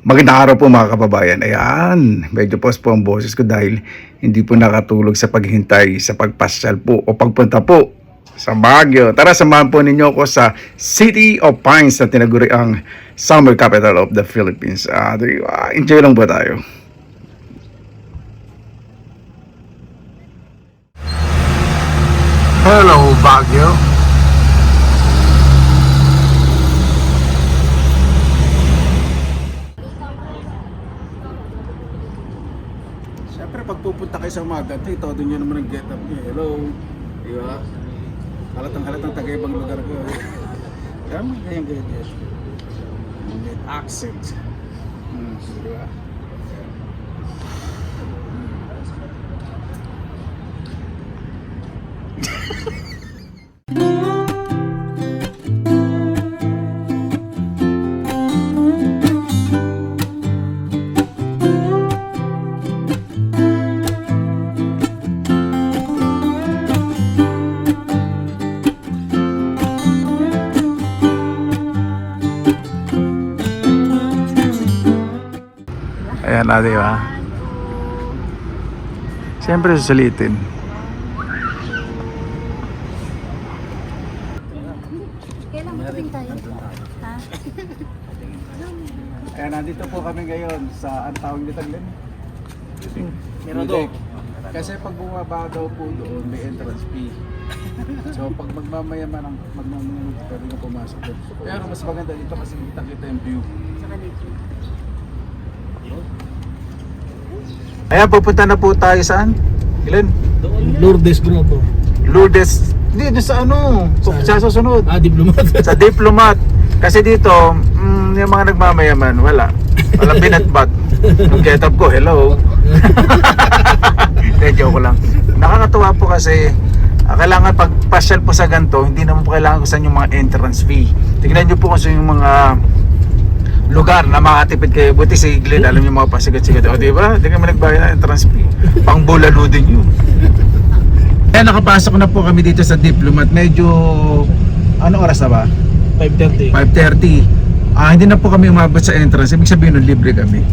Magandang araw po mga kababayan. Ayan, medyo pause po ang boses ko dahil hindi po nakatulog sa paghintay sa pagpasyal po o pagpunta po sa Baguio. Tara, samahan po ninyo ako sa City of Pines na tinaguri ang summer capital of the Philippines. Enjoy lang po tayo. Hello, Baguio. Siyempre, pag pupunta kayo sa mga ganito, todo nyo naman ang get up nyo. Hello. Di ba? Halatang taga-ibang lugar ko. Kami, ganyan. With accent. Di ba? Ayan na, di ba? Siyempre susulitin. Kailan magkabing tayo? Ha? Ayan, nandito po kami ngayon sa, ang tawag dito Glenn? Mirador. Kasi pag bumaba daw po doon, may entrance fee. So pag magmamayaman pwede ka pumasok doon. Pero mas maganda dito kasi kita yung view. Saka dito. Ayan, pupunta na po tayo saan? Glenn? Lourdes Grupo. Lourdes. Hindi, doon sa ano? Sa susunod. Diplomat. Sa Diplomat. Kasi dito, yung mga nagmamayaman, wala. Walang binatbat. Yung get up ko, hello. Hindi, joke lang. Nakakatuwa po kasi kailangan pag pasyal po sa ganito, hindi naman po kailangan kusan yung mga entrance fee. Tignan nyo po kung yung mga lugar na makatipid kayo. Buti si Glenn, alam niyo mga pasigat-sigat. O diba? Hindi kami nagbayad ng entrance fee. Pang bulalo din yun. Kaya nakapasok na po kami dito sa Diplomat. Medyo, ano oras na ba? 5:30. 5:30. Hindi na po kami umabot sa entrance. Ibig sabihin nun, libre kami.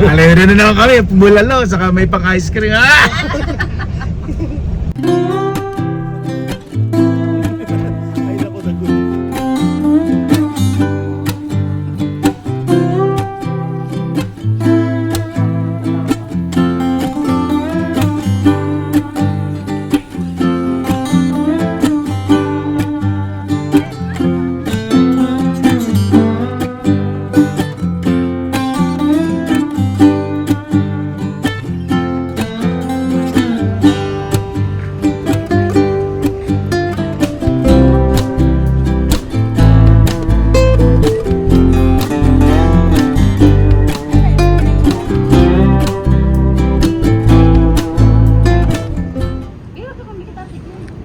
Alero na naman kami. Bulalo, saka may pang ice cream. Ay nako, dagot.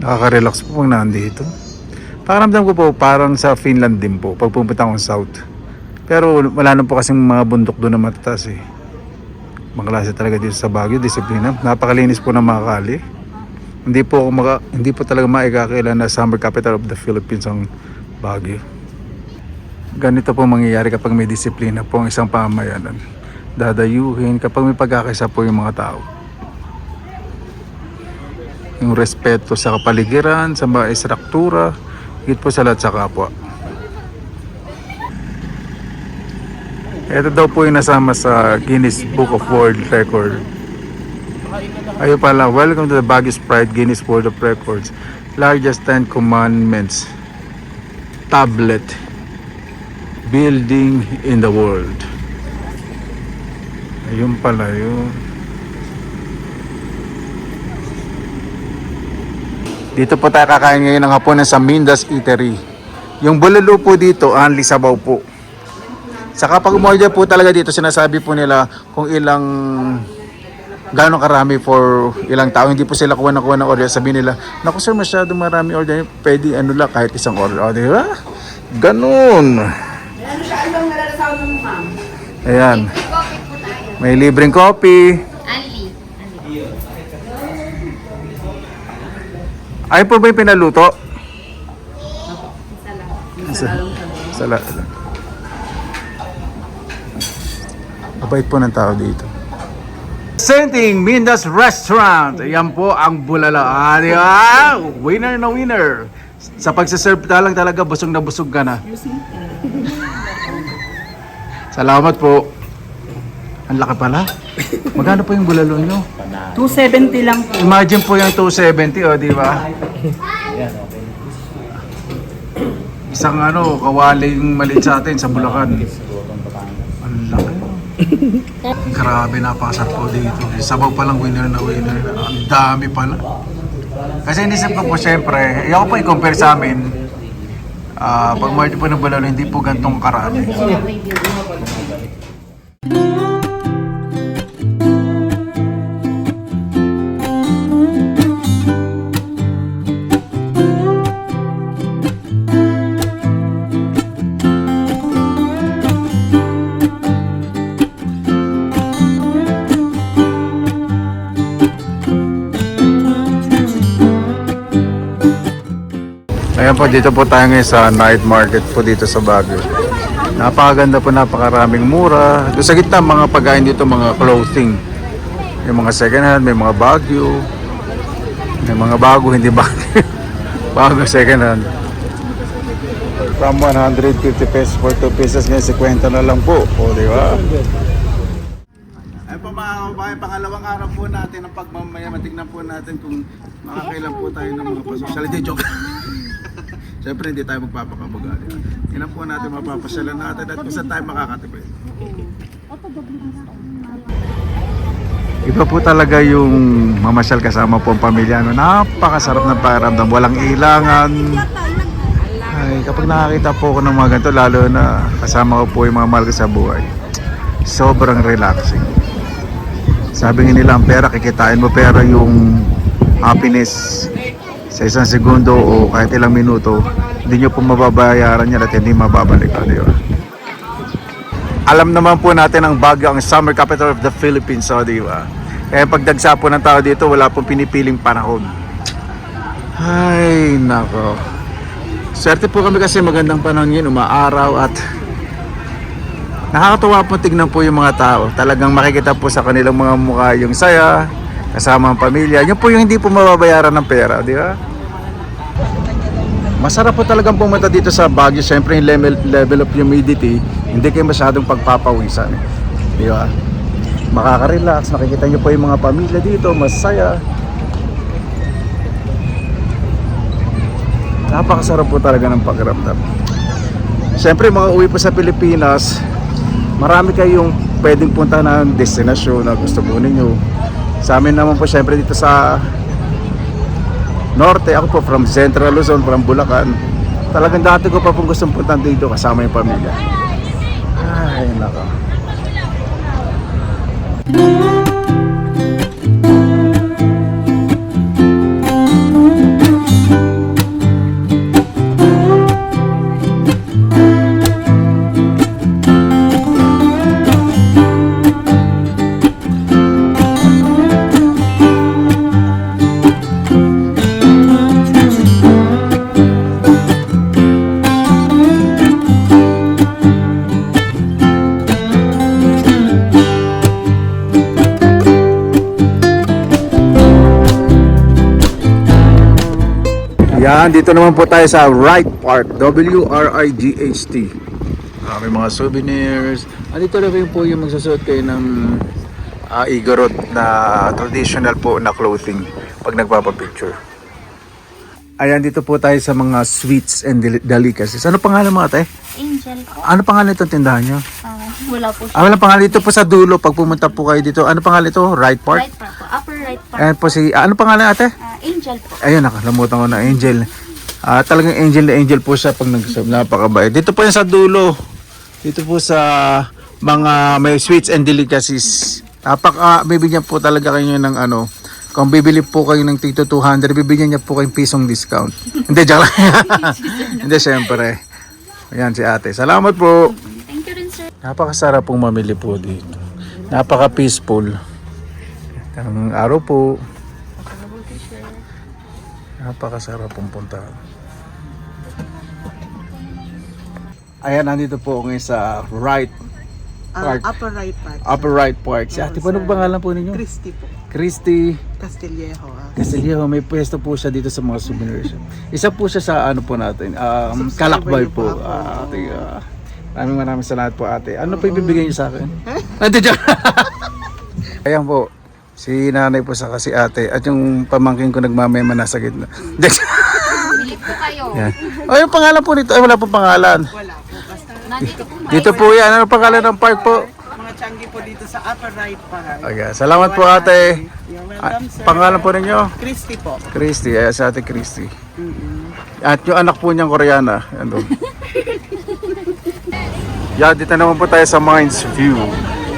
Nakaka-relax po pag nandito. Pakiramdam ko po parang sa Finland din po pag pumunta akong south. Pero wala na po kasing mga bundok doon na matataas eh. Maklase talaga dito sa Baguio, disiplina. Napakalinis po ng mga kali. Hindi po talaga maikakailan na summer capital of the Philippines ang Baguio. Ganito po mangyayari kapag may disiplina po ang isang pamayanan. Dadayuhin kapag may pagkakaisa po yung mga tao. Yung respeto sa kapaligiran, sa mga istruktura, higit po sa lahat sa kapwa. Ito daw po yung nasama sa Guinness Book of World Record. Ayun pala, welcome to the Baguio Pride Guinness World of Records. Largest 10 Commandments tablet building in the world. Ayun pala yun. Dito po tayo kakain ngayon ng hapunan sa Mindas Eatery. Yung bulalo po dito, only sabaw po. Saka pag umorder po talaga dito, sinasabi po nila kung gano'ng karami for ilang tao. Hindi po sila kuha ng order. Sabi nila, naku sir, masyado marami order. Pwede lang, kahit isang order. O, diba? Ganun. Ayan. May libreng coffee. Ay po ba yung pinaluto? Sala. Mabait po ng tao dito. Senting Mindas Restaurant. Ayan po ang bulalo. Ah, di ba? Winner na winner. Sa pagsaserve lang talaga, busog na busog ka na. Salamat po. Ang laki pala. Magkano po yung bulalo nyo? 270 lang po. Imagine po yung 270, o, di ba? Isang kawaling maliit sa atin sa Bulacan. Ang laki. Grabe, napakasarap po dito. Sabaw palang winner na winner. Ang dami pala. Kasi inisip ko po syempre, ako po i-compare sa amin. Pag marti po ng bulalo, hindi po gantong karami. Ayan po, dito po tayo ngayon sa night market po dito sa Baguio. Napakaganda po, napakaraming mura. Doon sa gitna, mga pagkain dito, mga clothing. May mga second hand, may mga Baguio. May mga bago, hindi Baguio. Bago second hand. From 150 pesos for 2 pieces, ngayon 50 na lang po. O, di ba? Ayun po mga kababayan, pangalawang araw po natin ang pagmamaya. Matignan po natin kung makakailan po tayo ng mga pa-sociality joke. Siyempre hindi tayo magpapakabugali. Yan po natin mapapasyalan natin at kung saan tayo makakatipid. Iba po talaga yung mamasyal kasama po ang pamilya. Napakasarap ng pakiramdam. Walang ilangan. Ay, kapag nakakita po ako ng mga ganito, lalo na kasama ko po yung mga mahal ko sa buhay, sobrang relaxing. Sabi nga nila, ang pera, kikitain mo, pera yung happiness sa isang segundo o kahit ilang minuto, hindi nyo po mababayaran yan at hindi mababalik. Di ba? Alam naman po natin ang Baguio, ang summer capital of the Philippines. So, di ba? Kaya pag dagsa po ng tao dito, wala pong pinipiling panahon. Ay, nako. Swerte po kami kasi magandang panahon yun, umaaraw at nakakatuwa po tignan po yung mga tao. Talagang makikita po sa kanilang mga mukha yung saya, kasama ang pamilya. Yun po yung hindi po mababayaran ng pera, di ba? Masarap po talagang pumunta dito sa Baguio. Siyempre yung level of humidity, hindi kayo masyadong pagpapawisan. Di ba? Makaka-relax, nakikita nyo po yung mga pamilya dito, masaya. Napakasarap po talaga ng pakiramdam. Siyempre mga uwi po sa Pilipinas, marami kayong pwedeng punta ng destinasyon na gusto po ninyo. Sa amin naman po syempre dito sa Norte, ako po from Central Luzon, from Bulacan. Talagang dati ko pa pong gustong puntan dito kasama yung pamilya. Ay, nako. Yan, dito naman po tayo sa Wright Park, W-R-I-G-H-T. May mga souvenirs. Dito na po yung magsusuot kayo ng igorot na traditional po na clothing pag nagpapapicture. Ayan, dito po tayo sa mga sweets and delicacies. Ano pangalan mo ate? Angel po. Ano pangalan itong tindahan nyo? Wala po siya. Walang pangalan dito po sa dulo pag pumunta po kayo dito. Ano pangalan ito? Wright Park? Right park po. Upper right park. Ayan po si, ano pangalan ate? Angel po. Ayun, nakalimutan ko na, Angel. Talagang angel na angel po siya pag nag-serve. Napakabait. Dito po yan sa dulo. Dito po sa mga may sweets and delicacies. Bibigyan po talaga kayo ng kung bibili po kayo ng tito 200, bibigyan niya po kayong pisong discount. Hindi, joke lang. Hindi, syempre. Ayan si ate. Salamat po. Thank you rin, sir. Napakasarap pong mamili po dito. Napaka-peaceful. Ang araw po. Napakasarap pong puntahan. Ayan, nandito po ngayon sa Wright Park? Upper right part. Upper Right Park. Si ate, paano po pangalan po ninyo? Christy po. Christy Castillejo. Castillejo. May pwesto po siya dito sa mga souvenirs. Isa po siya sa ano po natin, Kalakbay niyo po po. ako. Ate, maraming salamat po ate. Ano po ibibigay niyo sa akin? Ate, joke. Ayan po. Si nanay po sa kasi ate at yung pamangkin ko nagmamema nasa gitna. Bili po kayo. Yan. O yung pangalan po nito, ay wala pong pangalan. Wala po. Basta Nandito po. Dito po yan, ano pangalan ng park po? mga tiyanggi po dito sa upper right part. Okay, salamat po ate. You're welcome, sir. Pangalan po ninyo? Christy po. Christy, ay sa ate Christy. At yung anak po niyang Koreana, andun. Yan, dito naman po tayo sa Mines View.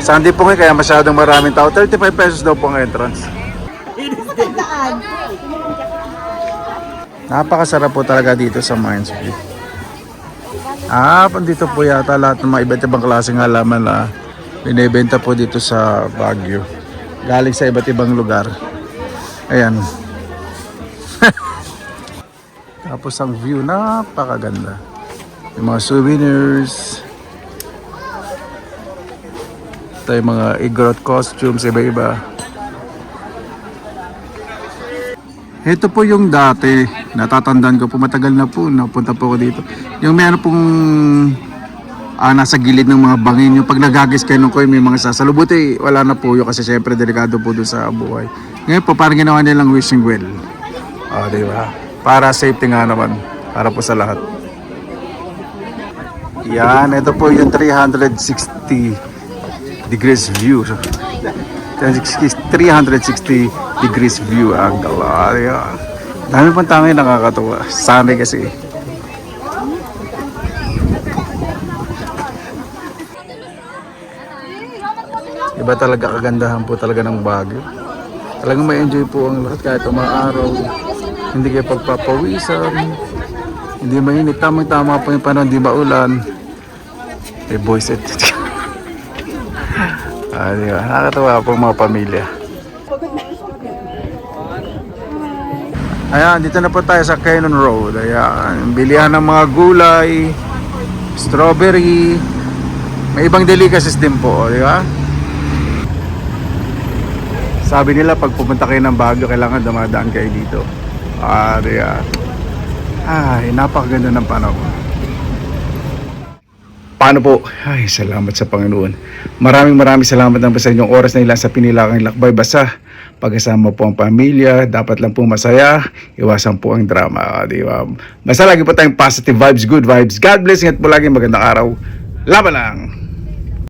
Sunday po ngayon, kaya masyadong maraming tao. 35 pesos daw po ang entrance. Napakasarap po talaga dito sa Mines View. Dito po yata lahat ng mga iba't ibang klaseng halaman na binibenta po dito sa Baguio. Galing sa iba't ibang lugar. Ayan. Tapos ang view, napakaganda. Yung mga souvenirs. Ito yung mga Igorot costumes, iba-iba. Ito po yung dati, natatandaan ko po, matagal na po, napunta po ako dito. Yung meron pong nasa gilid ng mga bangin, yung pag nagagis kayo ng coin, may mga sasalubuti, wala na po yun kasi syempre delikado po doon sa buhay. Ngayon po, parang ginawa nilang wishing well. Di ba? Para safety nga naman, para po sa lahat. Yan, ito po yung 360 degrees view. 360 degrees view angle. Ayan. Dami pang tangay nakakatuwa. Sanay kasi. Iba talaga kagandahan po talaga ng Baguio. Talagang may enjoy po ang lahat kahit umaaraw. Hindi kayo pagpapawisan. Hindi mainit. Tamang-tama po yung panahon. Hindi maulan. May boys at diba? Nakakatawa po mga pamilya. Ayan, dito na po tayo sa Cannon Road. Ayan, bilihan ng mga gulay, strawberry, may ibang delicacies din po, di ba? Sabi nila pag pupunta kayo ng Baguio, kailangan dumadaan kayo dito. Di ba? Ay, napakaganda ng panahon. Paano po? Ay, salamat sa Panginoon. Maraming salamat na po sa inyong oras na ilan sa Pinilakang Lakbay. Basta, pagkasama po ang pamilya, dapat lang po masaya, iwasan po ang drama. Di ba? Basta lagi po tayong positive vibes, good vibes. God bless, ingat po lagi, magandang araw. Laban lang!